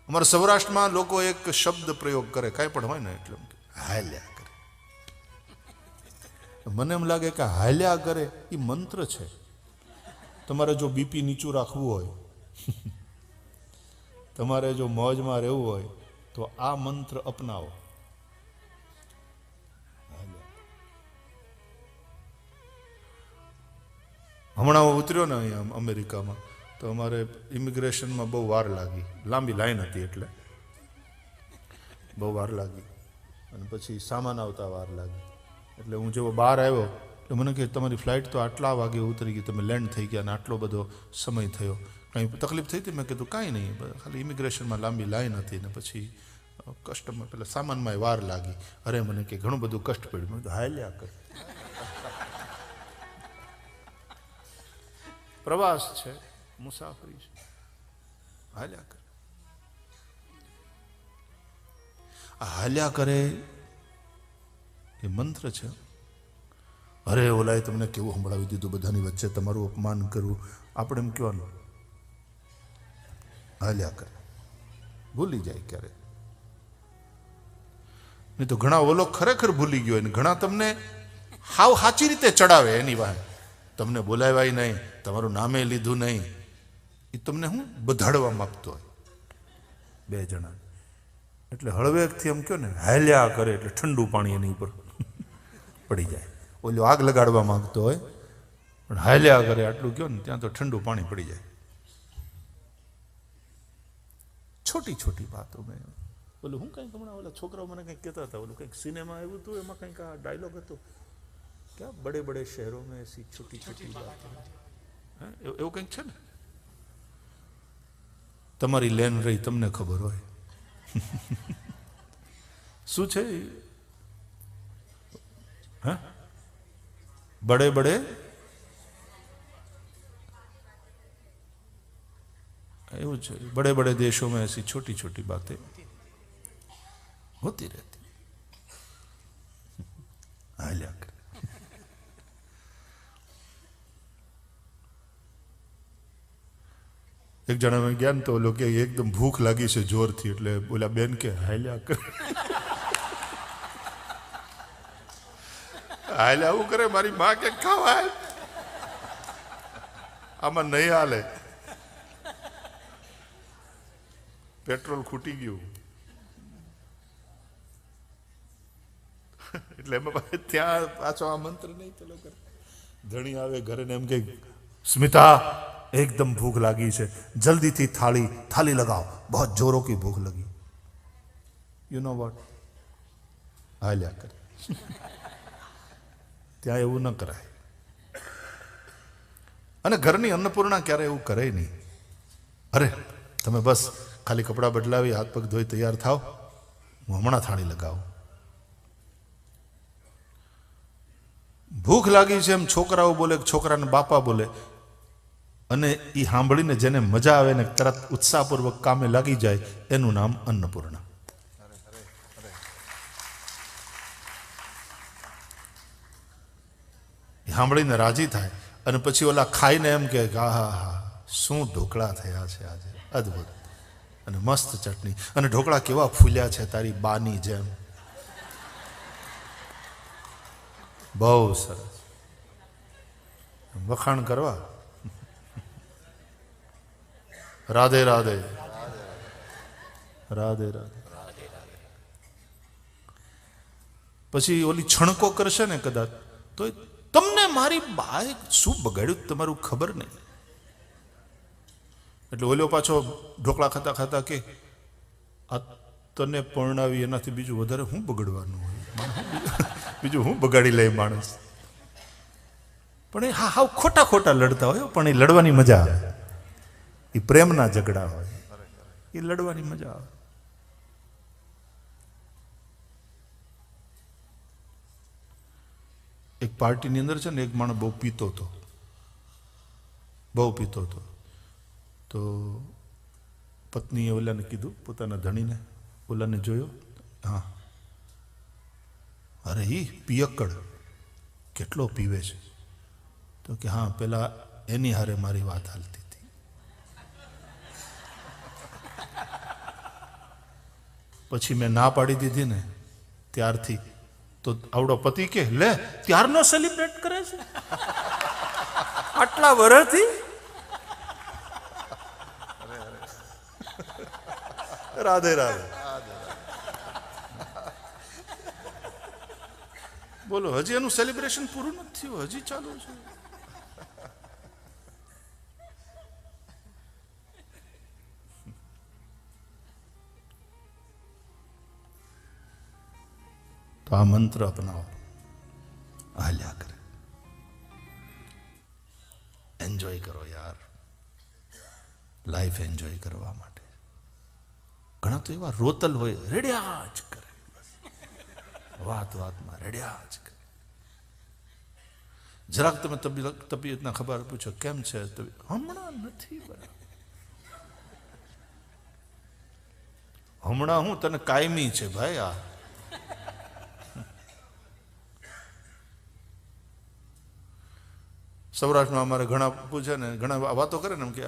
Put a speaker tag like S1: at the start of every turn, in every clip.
S1: અમારા સૌરાષ્ટ્રમાં લોકો એક શબ્દ પ્રયોગ કરે, કાંઈ પણ હોય ને એટલે હાલ્યા કરે. મને એમ લાગે કે હાલ્યા કરે એ મંત્ર છે. તમારે જો બીપી નીચું રાખવું હોય, તમારે જો મોજમાં રહેવું હોય તો આ મંત્ર અપનાવો. હમણાં હું ઉતર્યો ને અહીંયા અમેરિકામાં, તો અમારે ઇમિગ્રેશનમાં બહુ વાર લાગી, લાંબી લાઈન હતી એટલે બહુ વાર લાગી, અને પછી સામાન આવતા વાર લાગી. એટલે હું જેવો બહાર આવ્યો એટલે મને કહે તમારી ફ્લાઇટ તો આટલા વાગે ઉતરી ગઈ, તમે લેન્ડ થઈ ગયા અને આટલો બધો સમય થયો, કંઈ તકલીફ થઈ હતી? મેં કીધું કાંઈ નહીં, ખાલી ઇમિગ્રેશનમાં લાંબી લાઈન હતી ને પછી કસ્ટમર પેલા સામાનમાં વાર લાગી. અરે મને કે ઘણું બધું કષ્ટ પડ્યું. મેં કીધું હાલ્યા કર, પ્રવાસ છે, મુસાફરી છે, હાલ્યા કરે. આ હાલ્યા કરે એ મંત્ર છે. અરે ઓલાએ તમને કેવું સંભળાવી દીધું, બધાની વચ્ચે તમારું અપમાન કરવું. આપણે એમ કહેવાનું હાલ્યા કરે, ભૂલી જાય ક્યારે. નહીં તો ઘણા ઓલો ખરેખર ભૂલી ગયો ને ઘણા તમને હાવ સાચી રીતે ચડાવે. એની વાત તમને બોલાવ્યા નહીં, તમારું નામે લીધું નહીં, એ તમને હું બધાડવા માગતો હોય બે જણા. એટલે હળવેકથી એમ કહો ને હાલ્યા કરે એટલે ઠંડુ પાણી એની ઉપર પડી જાય. ઓલો આગ લગાડવા માંગતો હોય પણ હાલ્યા કરે આટલું કહો ને ત્યાં તો ઠંડુ પાણી પડી જાય. છોટી છોટી વાતો. મેં ઓલું હું કંઈક હમણાં ઓલા છોકરાઓ મને કંઈક કહેતા હતા, ઓલું કંઈક સિનેમા આવ્યું હતું, એમાં કંઈક આ ડાયલોગ હતો, ક્યાં બડે બડે શહેરો મેં એસી છોટી છોટી બાતો. હા, એવું કંઈક છે ને. તમારી લેન રહી તમને ખબર હોય શું છે. હા, બડે બડે એવું છે, बड़े बड़े देशों में ऐसी छोटी छोटी बातें होती रहती. हाल्या करे. એક જણા મેં ગયા ને તો લોકો એકદમ ભૂખ લાગી છે જોરથી, એટલે બોલા બેન કે હાલ્યા કરે. હાલ્યા આવું કરે, મારી માં કે ખાવા આમાં નહીં હાલે, પેટ્રોલ ખૂટી ગયું. એટલે એમાં ત્યાં પાછો આ મંત્ર નહીં તો લોકો ધણી આવે ઘરે ને એમ કે સ્મિતા एकदम भूख लगी है, जल्दी थी थाली लगाओ, बहुत जोरों की भूख लगी. यू नो वॉट, हाल्या करे. ત્યાં એવું ન કરાય. અને ઘરની અન્નપૂર્ણા ક્યારે એવું કરે નહીં. અરે તમે બસ ખાલી કપડાં બદલાવી હાથ પગ ધોઈ તૈયાર થાવ, હું હમણાં થાળી લગાવું. ભૂખ લાગી છે એમ છોકરાઓ બોલે, છોકરાને બાપા બોલે, અને એ સાંભળીને જેને મજા આવે ને તરત ઉત્સાહપૂર્વક કામે લાગી જાય, એનું નામ અન્નપૂર્ણા. સાંભળીને રાજી થાય અને પછી ઓલા ખાઈને એમ કે હા હા હા શું ઢોકળા થયા છે આજે, અદ્ભુત, અને મસ્ત ચટણી, અને ઢોકળા કેવા ફૂલ્યા છે તારી બાની જેમ, બહુ સરસ. વખાણ કરવા. રાધે રાધે, રાધે રાધે. પછી ઓલી છણકો કરશે ને કદાચ તો તમને મારી બાએ શું બગાડ્યું તમારું ખબર નહીં. એટલે ઓલો પાછો ઢોકળા ખાતા ખાતા કે આ તને પરણાવી એનાથી બીજું વધારે હું બગડવાનું હોય, બીજું હું બગાડી લે માણસ. પણ એ હા હાવ ખોટા ખોટા લડતા હોય, પણ એ લડવાની મજા આવે. એ પ્રેમના ઝઘડા હોય, એ લડવાની મજા આવે. એક પાર્ટીની અંદર છે ને એક માણસ બહુ પીતો હતો, બહુ પીતો હતો. તો પત્નીએ ઓલાને કીધું, પોતાના ધણીને, ઓલાને જોયો, હા અરે ઈ પિયક્કડ કેટલો પીવે છે. તો કે હા પેલા એની હારે મારી વાત હાલતી હતી. પછી મેં ના પાડી દીધી ને ત્યારથી તો આવડો પતિ કે લે ત્યારનો સેલિબ્રેટ કરે છે આટલા વર્ષથી. રાધે રાધે. બોલો હજી એનું સેલિબ્રેશન પૂરું નથી થયું, હજી ચાલુ છે. તો આ મંત્ર અપનાવો, હાલ્યા કરે. એન્જોય કરો યાર, લાઈફ એન્જોય કરવા માટે. ઘણા તો એવા રોતલ હોય, રેડ્યા જ કરે, વાત વાતમાં રેડ્યા જ કરે. જરાક તમે તબિયતના ખબર પૂછો કેમ છે, હમણાં નથી બરાબર. હમણાં હું તને કાયમી છે ભાઈ. આ સૌરાષ્ટ્રમાં અમારે ઘણા પૂછે ને, ઘણા વાતો કરે ને એમ કે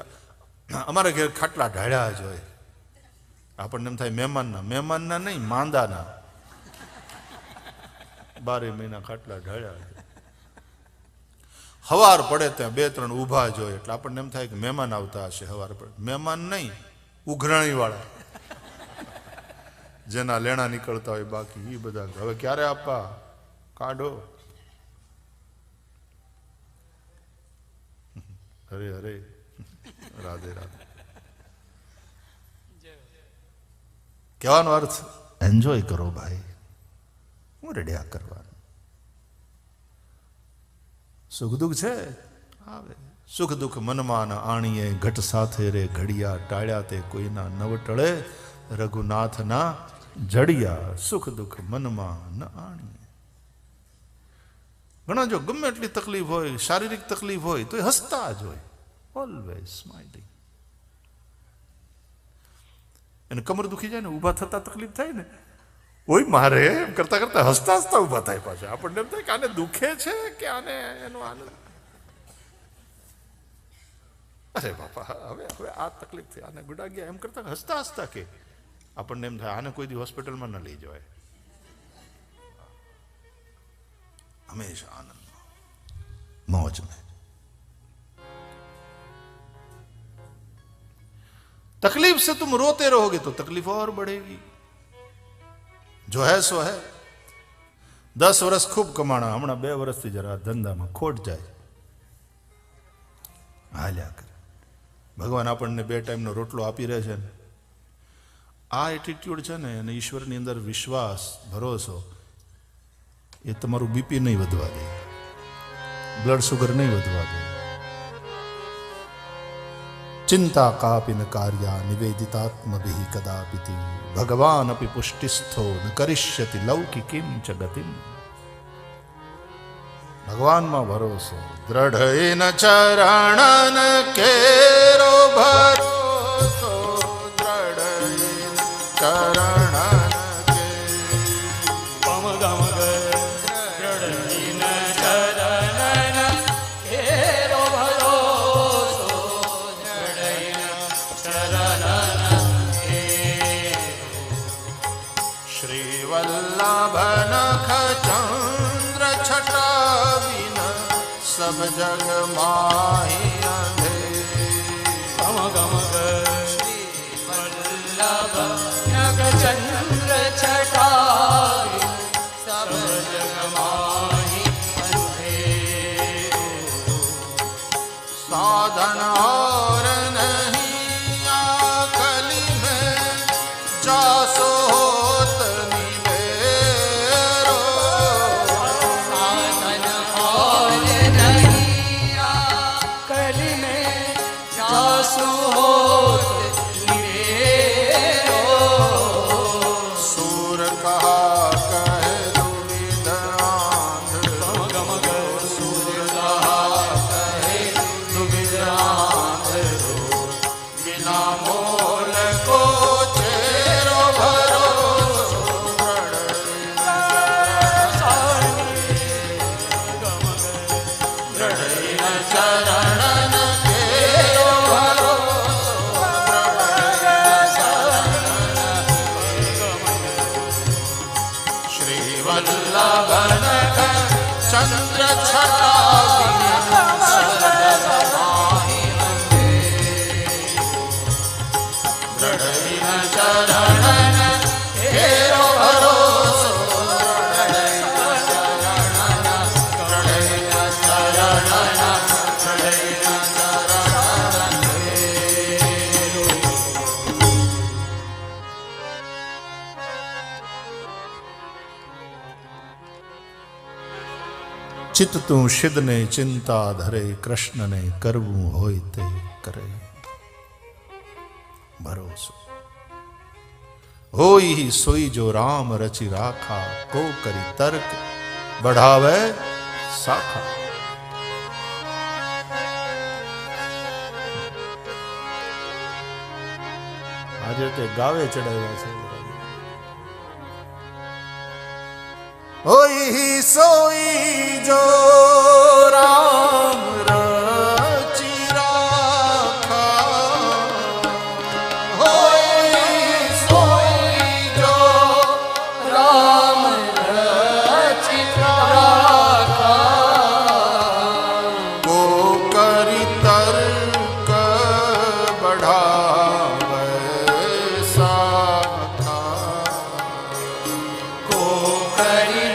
S1: અમારે ઘેર ખાટલા ઢાળ્યા જ હોય. આપણને એમ થાય મહેમાનના નહીં, માંદાના 12 મહિના ખાટલા ઢાળ્યા. હવાર પડે ત્યાં 2-3 ઊભા જ હોય એટલે આપણને એમ થાય કે મહેમાન આવતા હશે. હવાર પડે મહેમાન નહીં, ઉઘરાણી વાળા જેના લેણા નીકળતા હોય બાકી એ બધા હવે ક્યારે આપવા, કાઢો. હરે હરે, રાધે રાધે. કહેવાનો અર્થ એન્જોય કરો ભાઈ, હું રેડ્યા કરવાનું. સુખ દુઃખ છે આવે, સુખ દુઃખ મનમાં આણીએ, ઘટ સાથે રે ઘડિયા, ટાળ્યા તે કોઈના નવ ટળે, રઘુનાથના જડિયા. સુખ દુઃખ મનમાં ન આણીએ. ઘણા જો ગમે એટલી તકલીફ હોય, શારીરિક તકલીફ હોય તો એ હસતા જ હોય, ઓલવેઝ સ્માઇલિંગ. એને કમર દુખી જાય ને, ઊભા થતા તકલીફ થાય ને, ઓય મારે એમ કરતા કરતા હસતા હસતા ઊભા થાય પાછા. આપણને એમ થાય કે આને દુખે છે કે આને એનો આનંદ. અરે બાપા હવે હવે આ તકલીફ થઈ, આને ગુડા ગયા એમ કરતા હસતા હસતા કે આપણને એમ થાય આને કોઈ દી હોસ્પિટલમાં ન લઈ જવાય. हमेशा आनंद मौज में. तकलीफ से तुम रोते रहोगे तो तकलीफ और बढ़ेगी. जो है सो है. 10 વર્ષ ખૂબ કમાણા, હમણાં 2 વર્ષથી જરા ધંધામાં ખોટ જાય, હાલ્યા કરે. ભગવાન આપણને 2 ટાઈમનો રોટલો આપી રહે છે ને. આ એટીટ્યુડ છે ને, અને ઈશ્વરની અંદર વિશ્વાસ, ભરોસો, એ તમારું બીપી નહીં વધવા દે, બ્લડ સુગર નહીં વધવા દે. ચિંતા કાપી ન કાર્યા નિવેદિતાત્મભિ કદાપિતિ, ભગવાન અપી પુષ્ટિસ્થો ન કરિષ્યતિ લૌકિકીમ ચ ગતિમ. ભગવાનમાં ભરોસો, દ્રઢ ચરણ કેરો ભરોસો, દ્રઢ ચરણ सब जग माही अंधे. गम गम श्री वल्लभ नग चंद्र छटा, सब जग माही अंधे. साधन और नहीं आ कली में, जासो होत निबेरो. साधन और होत निबेरो. चंद्र छटा चरण हेरो भरोसो चित तू सिद्ध ने चिंता धरे कृष्ण ने करवू होय ते करे भरोसो होई ही सोई जो राम रचि राखा को करी तर्क बढ़ावे साखा। આજે તે ગાવે ચડાવ્યા છે होई ही सोई जो राम रचि राखा होई सोई जो राम रचि राखा को करी तर्क बढ़ावे साखा को करी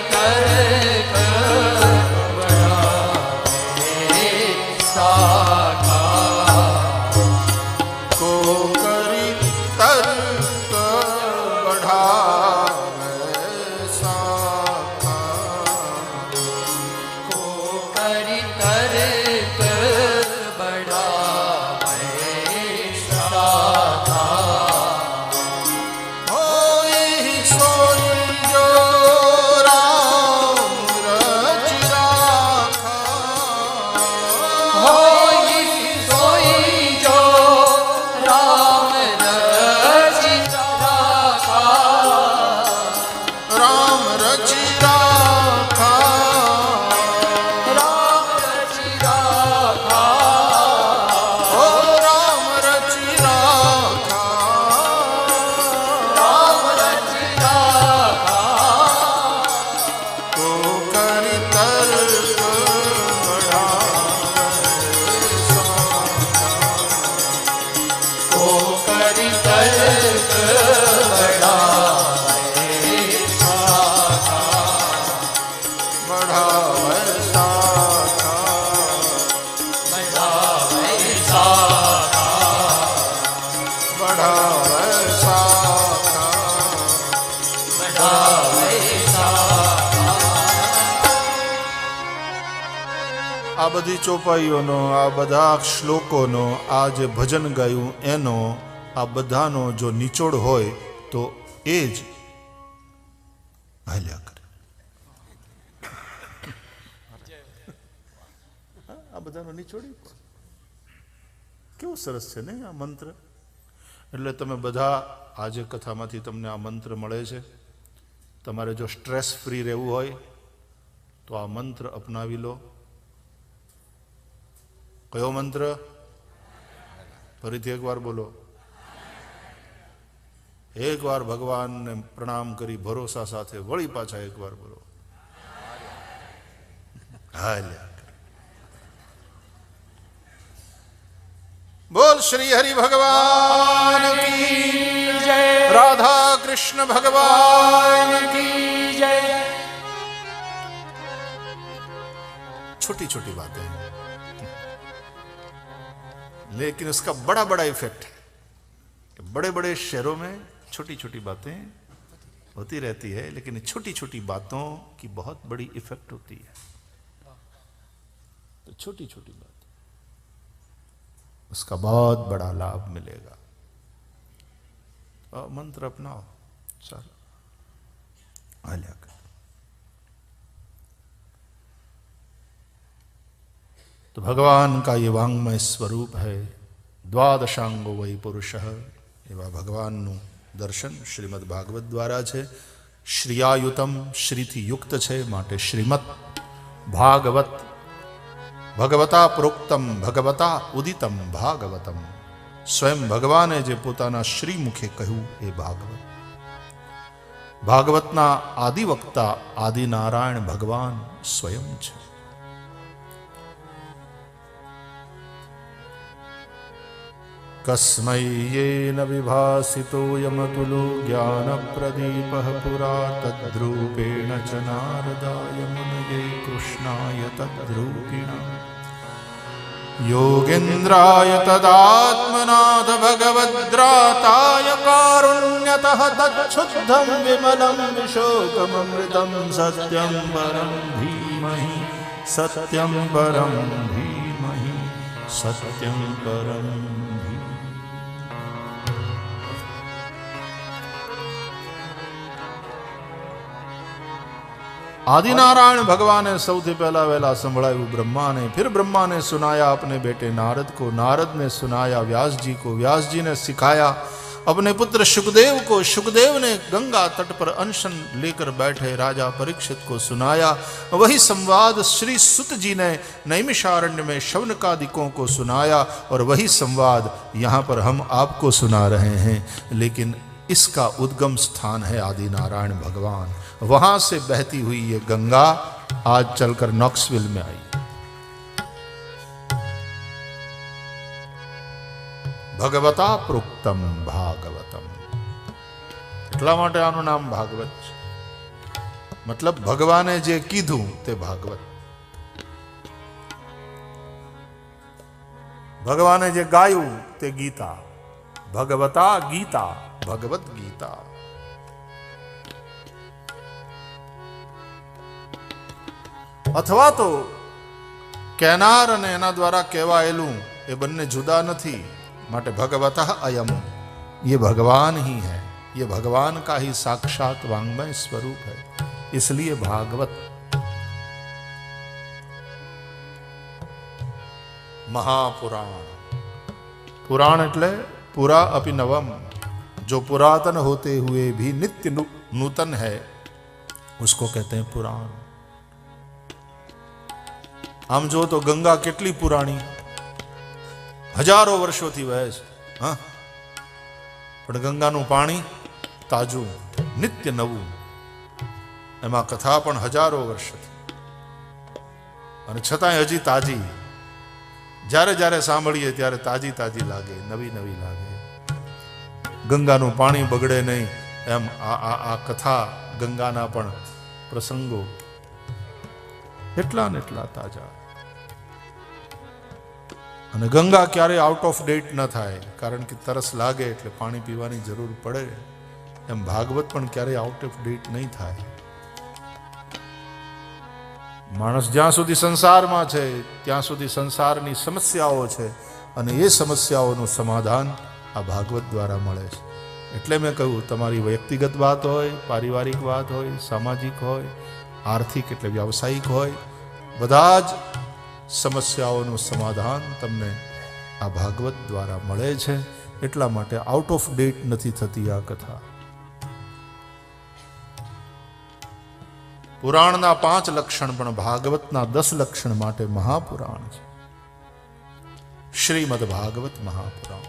S1: આ બધી ચોપાઈઓનો આ બધા શ્લોકોનો આ જે ભજન ગાયું એનો આ બધાનો જો નિચોડ હોય તો એ જ હાલ્યા કરે. આ બધાનો નિચોડ કેવું સરસ છે ને આ મંત્ર. એટલે તમે બધા આજે કથામાંથી તમને આ મંત્ર મળે છે. તમારે જો સ્ટ્રેસ ફ્રી રહેવું હોય તો આ મંત્ર અપનાવી લો. કયો મંત્ર? ફરીથી એકવાર બોલો. એકવાર ભગવાનને પ્રણામ કરી ભરોસા સાથે વળી પાછા એકવાર બોલો. હાલ્યા બોલ શ્રી હરિ ભગવાન કી જય. રાધા કૃષ્ણ ભગવાન की जय. छोटी छोटी बातें हैं लेकिन उसका बड़ा बड़ा इफेक्ट है. बड़े बड़े शहरों में छोटी छोटी बातें होती रहती है लेकिन छोटी छोटी बातों की बहुत बड़ी इफेक्ट होती है. तो छोटी छोटी बात उसका बहुत बड़ा लाभ मिलेगा. मंत्र अपनाओ. चलो आलिया कर. तो भगवान का ये वांग्मय स्वरूप है. द्वादशांगो वै पुरुषः. एवा भगवानનું દર્શન શ્રીમદ ભાગવત દ્વારા છે. શ્રિયાયુતમ શ્રીથી યુક્ત છે માટે શ્રીમદ ભાગવત. ભગવતા પ્રોક્તમ ભગવતા ઉદિતમ ભાગવતમ. સ્વયં ભગવાને જે પોતાના શ્રી મુખે કહ્યું એ ભાગવત. ભાગવતના આદિવક્તા આદિનારાયણ ભગવાન સ્વયં છે. કસ્મૈ યેન વિભાસિતોયમતુલો જ્ઞાનપ્રદીપઃ પુરા તદ્રૂપેણ ચ નારદાય મુનયે કૃષ્ણાય તદ્રૂપિણા યોગેન્દ્રાય તદાત્મનાથ ભગવદ્રાતાય કારુણ્યતઃ તચ્છુદ્ધં વિમલં વિશોકમમૃતં સત્યં પરમ ધીમહિ સત્યં પરમ ધીમહિ સત્યં પરમ. आदिनारायण भगवान ने सौથી पहला वेला संभળાયું ब्रह्मा ने, फिर ब्रह्मा ने सुनाया अपने बेटे नारद को, नारद ने सुनाया व्यास जी को, व्यास जी ने सिखाया अपने पुत्र शुकदेव को, शुकदेव ने गंगा तट पर अनशन लेकर बैठे राजा परीक्षित को सुनाया. वही संवाद श्री सुत जी ने नैमिषारण्य में शौनकादिकों को सुनाया और वही संवाद यहाँ पर हम आपको सुना रहे हैं. लेकिन इसका उद्गम स्थान है आदिनारायण भगवान. वहां से बहती हुई ये गंगा आज चलकर नॉक्सविल में आई. भगवता प्रोक्तम भागवतम, એટલા માટે આનું નામ ભાગવત છે. મતલબ ભગવાને જે કીધું તે ભાગવત, ભગવાને જે ગાયું તે ગીતા. ભગવતા ગીતા, ભગવત ગીતા. અથવા તો કહેનાર અને એના द्वारा કહેવાયેલું એ બંને જુદા નથી. માટે भगवतः अयम, ये भगवान ही है, ये भगवान का ही साक्षात वांग्मय स्वरूप है, इसलिए भागवत. महापुराण, पुराण એટલે पुरा अपि नवम, जो पुरातन होते हुए भी नित्य नूतन है उसको कहते हैं पुराण. આમ જો તો ગંગા કેટલી પુરાણી, હજારો વર્ષોથી વહે છે. હા, પણ ગંગાનું પાણી તાજું, નિત્ય નવું. એમાં કથા પણ હજારો વર્ષથી, અને છતાંય હજી તાજી. જ્યારે જ્યારે સાંભળીએ ત્યારે તાજી તાજી લાગે, નવી નવી લાગે. ગંગાનું પાણી બગડે નહીં એમ આ કથા, ગંગાના પણ પ્રસંગો એટલા ને એટલા તાજા. અને ગંગા ક્યારે આઉટ ઓફ ડેટ ન થાય, કારણ કે તરસ લાગે એટલે પાણી પીવાની જરૂર પડે. એમ ભાગવત પણ ક્યારેય આઉટ ઓફ ડેટ નહીં થાય. માણસ જ્યાં સુધી સંસારમાં છે ત્યાં સુધી સંસારની સમસ્યાઓ છે, અને એ સમસ્યાઓનું સમાધાન આ ભાગવત દ્વારા મળે છે. એટલે મેં કહ્યું, તમારી વ્યક્તિગત વાત હોય, પારિવારિક વાત હોય, સામાજિક હોય, આર્થિક એટલે વ્યાવસાયિક હોય, બધા જ સમસ્યાઓનું સમાધાન તમને આ ભાગવત દ્વારા મળે છે. એટલા માટે આઉટ ઓફ ડેટ નથી થતી આ કથા. પુરાણના 5 લક્ષણ પણ ભાગવતના 10 લક્ષણ માટે મહાપુરાણ છે. શ્રીમદ ભાગવત મહાપુરાણ.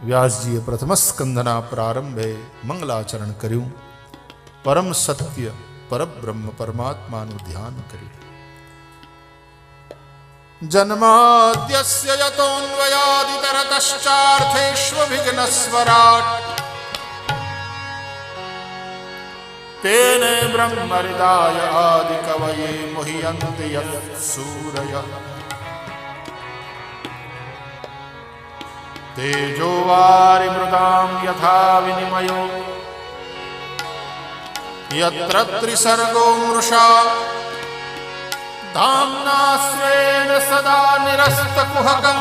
S1: વ્યાસજીએ પ્રથમ સ્કંધના પ્રારંભે મંગલાચરણ કર્યું. પરમ સત્ય પરબ્રહ્મ પરમાત્માનું ધ્યાન કર્યું. જન્માદ્યસ્ય યતોન્વયાદિતરતશ્ચાર્થેષ્વવિઘ્નસ્વરાટ તેને બ્રહ્મહૃદાય આદિકવયે મુહ્યન્તિ યત્સૂરયઃ તેજો વારિમૃદાં યથા વિનિમયો यत्र त्रिसर्गो मृषा धाम्ना स्वेन सदा निरस्तकुहकं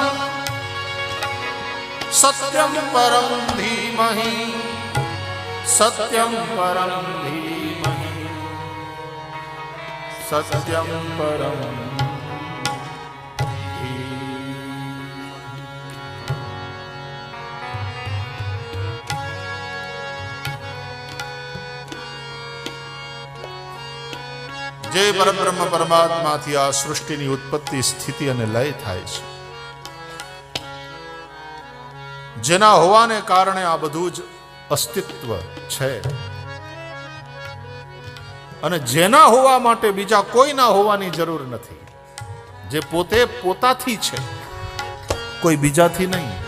S1: सत्यं परं धीमहि सत्यं परं धीमहि सत्यं परं જે પરબ્રહ્મ પરમાત્માથી આ સૃષ્ટિની ઉત્પત્તિ સ્થિતિ અને લય થાય છે, જેના હોવાને કારણે આ બધું જ અસ્તિત્વ છે, અને જેના હોવા માટે બીજા કોઈના હોવાની જરૂર નથી, જે પોતે પોતાથી છે, કોઈ બીજાથી નહીં.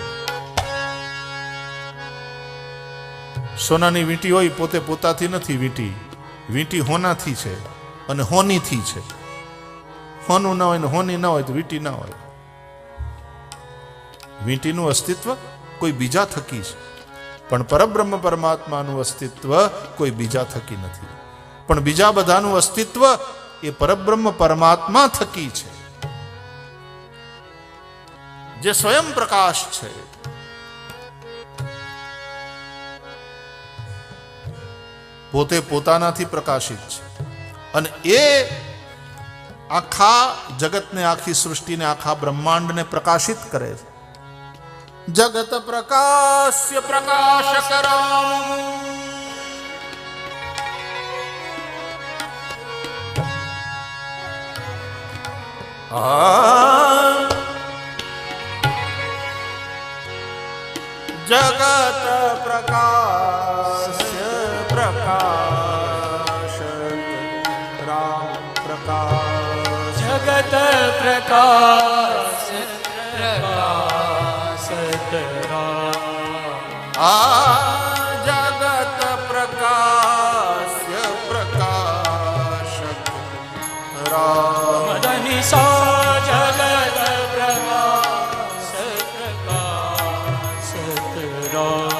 S1: સોનાની વીંટી હોય, પોતે પોતાથી નથી વીંટી, વીંટી હોનાથી છે અને હોનીથી છે. હોનું ના હોય ને હોની ના હોય તો વીંટી ના હોય. વીંટીનું અસ્તિત્વ કોઈ બીજા થકી છે, પણ પરબ્રહ્મ પરમાત્માનું અસ્તિત્વ કોઈ બીજા થકી નથી. પણ બીજા બધાનું અસ્તિત્વ એ પરબ્રહ્મ પરમાત્મા થકી છે, જે સ્વયં પ્રકાશ છે. પોતે પોતાનાથી પ્રકાશિત છે, અને એ આખા જગતને, આખી સૃષ્ટિને, આખા બ્રહ્માંડને પ્રકાશિત કરે છે. જગત પ્રકાશ્ય પ્રકાશકરમ જગત પ્રકાશ્ય પ્રકાશક રામ પ્રકાશ.
S2: જગત પ્રકાશ પ્રકાશક રામ.
S1: જગત પ્રકાશ્ય પ્રકાશક રામ.
S2: મદની સા જગત પ્રકાશ પ્રકાશક રામ.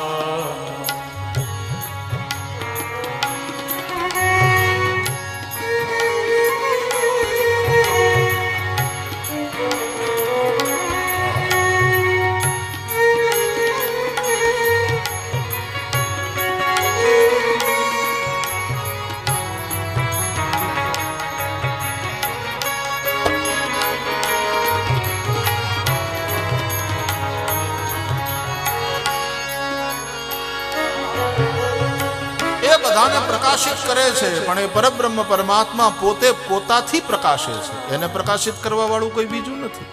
S1: બધાને પ્રકાશિત કરે છે, પણ એ પરબ્રહ્મ પરમાત્મા પોતે પોતાથી પ્રકાશે છે. એને પ્રકાશિત કરવા વાળું કોઈ બીજું નથી.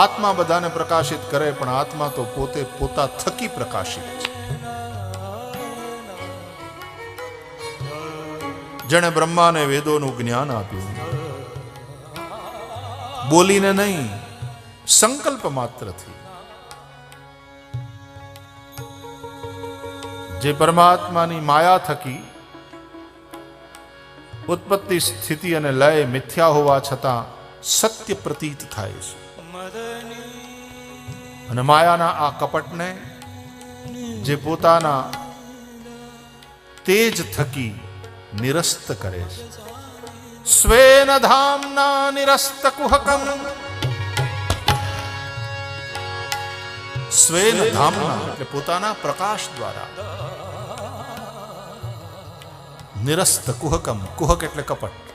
S1: આત્મા બધાને પ્રકાશિત કરે, પણ આત્મા તો પોતે પોતા થકી પ્રકાશિત છે. જેણે બ્રહ્માને વેદોનું જ્ઞાન આપ્યું, બોલીને નહીં, સંકલ્પ માત્રથી. જે પરમાત્માની માયા થકી ઉત્પત્તિ, સ્થિતિ અને લય મિથ્યા હોવા છતાં સત્ય પ્રતીત થાય છે. અને માયાના આ કપટને જે પોતાના તેજ થકી નિરસ્ત કરે છે. સ્વેન ધામના નિરસ્ત કુહકમ. સ્વેન ધામના એટલે પોતાના પ્રકાશ દ્વારા નિરસ્ત કુહકમ, કુહક એટલે કપટ,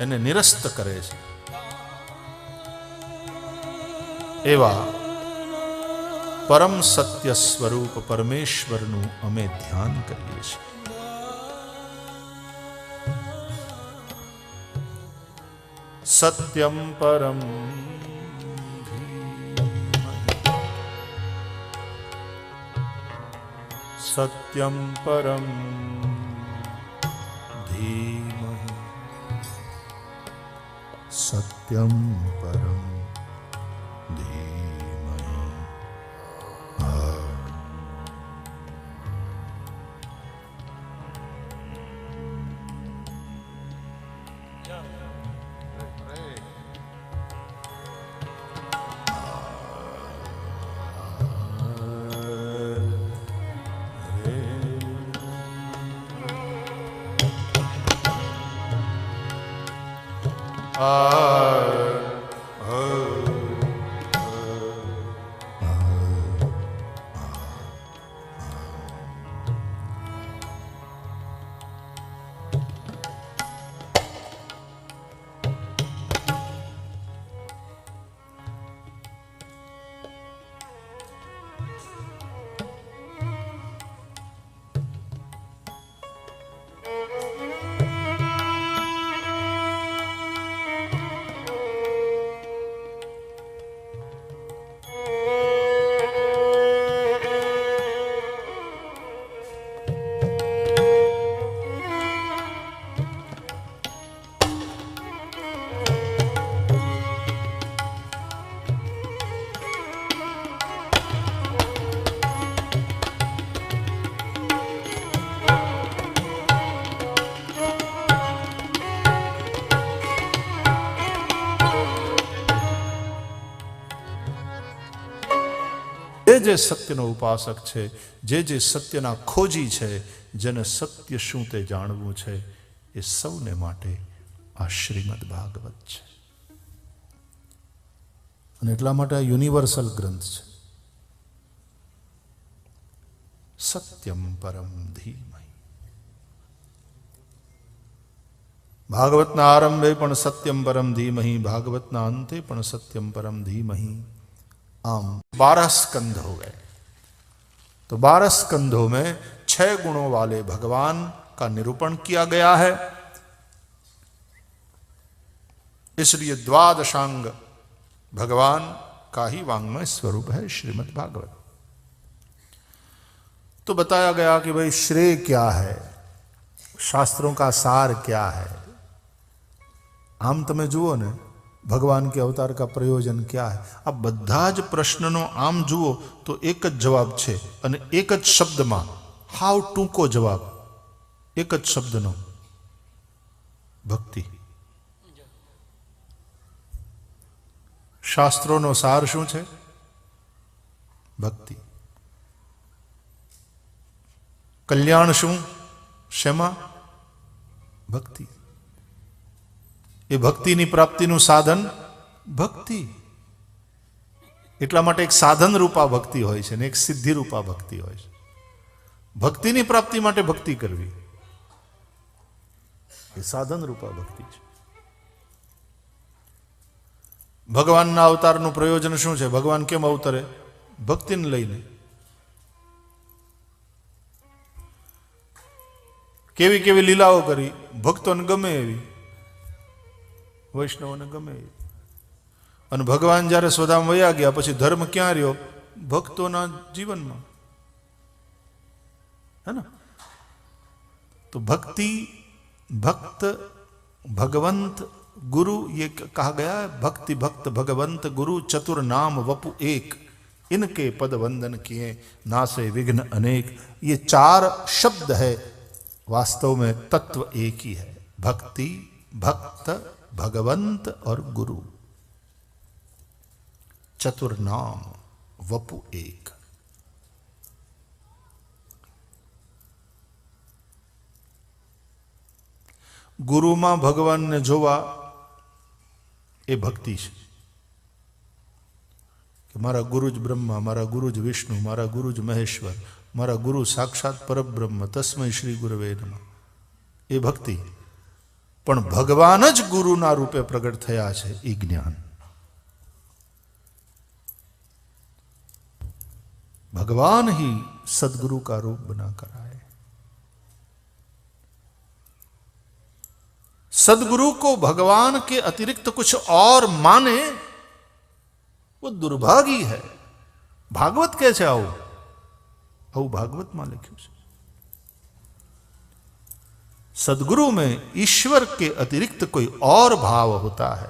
S1: એને નિરસ્ત કરે છે. એવા પરમ સત્ય સ્વરૂપ પરમેશ્વરનું અમે ધ્યાન કરીએ છીએ. સત્યમ પરમ સત્યમ પરમ ધીમહિ સત્યમ પરમ ધીમહિ. જે સત્યનો ઉપાસક છે, જે સત્યના ખોજી છે, જેને સત્ય શું તે જાણવું છે, એ સૌને માટે આ શ્રીમદ ભાગવત છે. અને એટલા માટે આ યુનિવર્સલ ગ્રંથ છે. સત્યમ પરમ ધીમહિ. ભાગવતના આરંભે પણ સત્યમ પરમ ધીમહિ, ભાગવતના અંતે પણ સત્યમ પરમ ધીમહિ. आम 12 स्कंध हो गए. तो 12 स्कंधों में 6 गुणों वाले भगवान का निरूपण किया गया है. इसलिए द्वादशांग भगवान का ही वांग्मय स्वरूप है श्रीमद् भागवत. तो बताया गया कि भाई श्रेय क्या है, शास्त्रों का सार क्या है. आम तमे जुओ ने भगवान के अवतार का प्रयोजन क्या है. आ बधा ज प्रश्ननो आम जुओ तो एक ज जवाब छे अने एक ज शब्द में, हाव टूंको जवाब, एक ज शब्दनो, भक्ति. शास्त्रों सार शू छे? भक्ति. कल्याण शू? शेमा? भक्ति. એ ભક્તિની પ્રાપ્તિનું સાધન ભક્તિ. એટલા માટે એક સાધન રૂપા ભક્તિ હોય છે ને એક સિદ્ધિ રૂપા ભક્તિ હોય છે. ભક્તિની પ્રાપ્તિ માટે ભક્તિ કરવી એ સાધન રૂપા ભક્તિ છે. ભગવાનના અવતારનું પ્રયોજન શું છે? ભગવાન કેમ અવતરે? ભક્તિને લઈને. કેવી કેવી લીલાઓ કરી, ભક્તોને ગમે એવી, વૈષ્ણવને ગમે. અને ભગવાન જ્યારે સ્વધામ વયા ગયા પછી ધર્મ ક્યાં રહ્યો? ભક્તોના જીવનમાં, है ना. तो भक्ति, भक्त, भगवंत, गुरु, ये कहा गया है. भक्ति, भक्त, भगवंत, गुरु, चतुर नाम वपु एक, इनके पद वंदन किए नासे विघ्न अनेक. ये 4 शब्द है, वास्तव में तत्व एक ही है. भक्ति, भक्त, भगवंत और गुरु. चतुर नाम वपु एक. गुरु में भगवान ने जोवा ए भक्ति है. कि मारा गुरुज ब्रह्मा, मारा गुरुज विष्णु, मारा गुरुज महेश्वर, मारा गुरु साक्षात परब्रह्म, तस्मै श्री गुरवे नमः. ए भक्ति. પણ ભગવાન જ ગુરુના રૂપે પ્રગટ થયા છે, એ જ્ઞાન. भगवान ही सदगुरु का रूप बनाकर आए. सदगुरु को भगवान के अतिरिक्त कुछ और माने वो दुर्भागी है. भागवत કહે છે આવું, આવું ભાગવતમાં લખ્યું છે. सदगुरु में ईश्वर के अतिरिक्त कोई और भाव होता है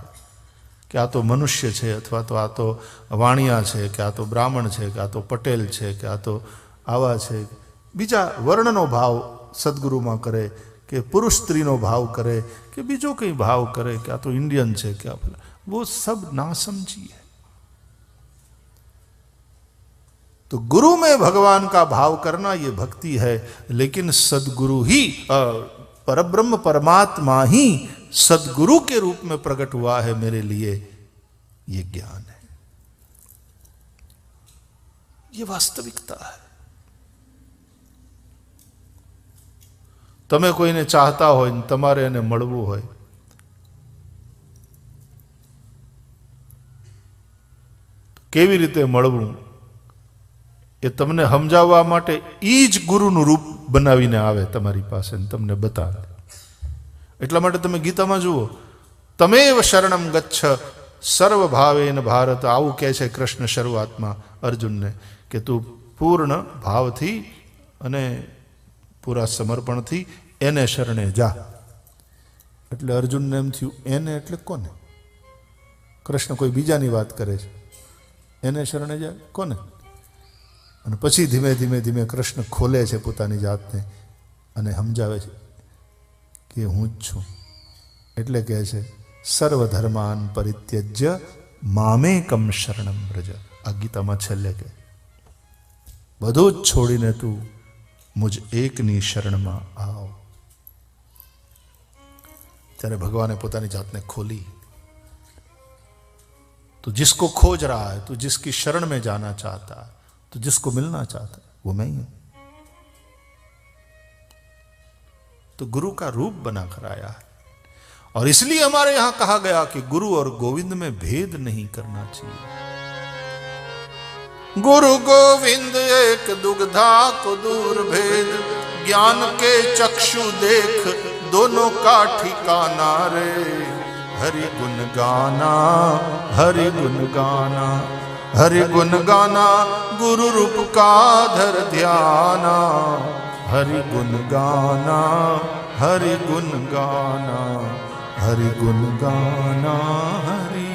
S1: कि आ तो मनुष्य है, अथवा तो आ तो वाणिया है, कि आ तो ब्राह्मण है, कि आ तो पटेल है, कि आ तो आवा है. बीजा वर्णनो भाव सदगुरु में करे, कि पुरुष स्त्रीनो भाव करे, कि बीजो कई भाव करे, कि आ तो इंडियन है, क्या भला, वो सब नासमझी है. तो गुरु में भगवान का भाव करना ये भक्ति है. लेकिन सदगुरु ही परब्रह्म परमात्मा ही सदगुरु के रूप में प्रकट हुआ है मेरे लिए, ये ज्ञान है, ये वास्तविकता है. તમે કોઈને ચાહતા હોય ને તમારે એને મળવું હોય, કેવી રીતે મળવું એ તમને સમજાવવા માટે ઈ જ ગુરુનું રૂપ બનાવીને આવે તમારી પાસે ને તમને બતાવે. એટલા માટે તમે ગીતામાં જુઓ, તમેવ શરણમ ગચ્છ સર્વ ભાવેન ભારત. આવું કહે છે કૃષ્ણ શરૂઆતમાં અર્જુનને, કે તું પૂર્ણ ભાવથી અને પૂરા સમર્પણથી એને શરણે જા. એટલે અર્જુનને એમ થયું, એને એટલે કોને? કૃષ્ણ કોઈ બીજાની વાત કરે છે, એને શરણે જા કોને? અને પછી ધીમે ધીમે ધીમે કૃષ્ણ ખોલે છે પોતાની જાતને અને સમજાવે છે કે હું જ છું. એટલે કહે છે સર્વધર્માન પરિત્યજ્ય મામેકમ શરણમ વ્રજ. આ ગીતામાં છેલ્લે કહે બધું જ છોડીને તું મુझ એકની શરણમાં આવ. ત્યારે ભગવાને પોતાની જાતને खोली. तू जिसको खोज रहा है, तू जिसकी शरण में जाना चाहता है, तू जिसको मिलना चाहता है, वो मैं ही हूं. तो गुरु का रूप बनाकर आया है. और इसलिए हमारे यहां कहा गया कि गुरु और गोविंद में भेद नहीं करना चाहिए. गुरु गोविंद एक दुग्धा को दूर भेद, ज्ञान के चक्षु देख दोनों का ठिकाना रे. हरि गुण गाना, हरि गुण गाना, हरि गुण गाना, गुरु रूप का धर ध्याना. हरि गुण गाना, हरि गुण गाना, हरि गुण गाना, हरि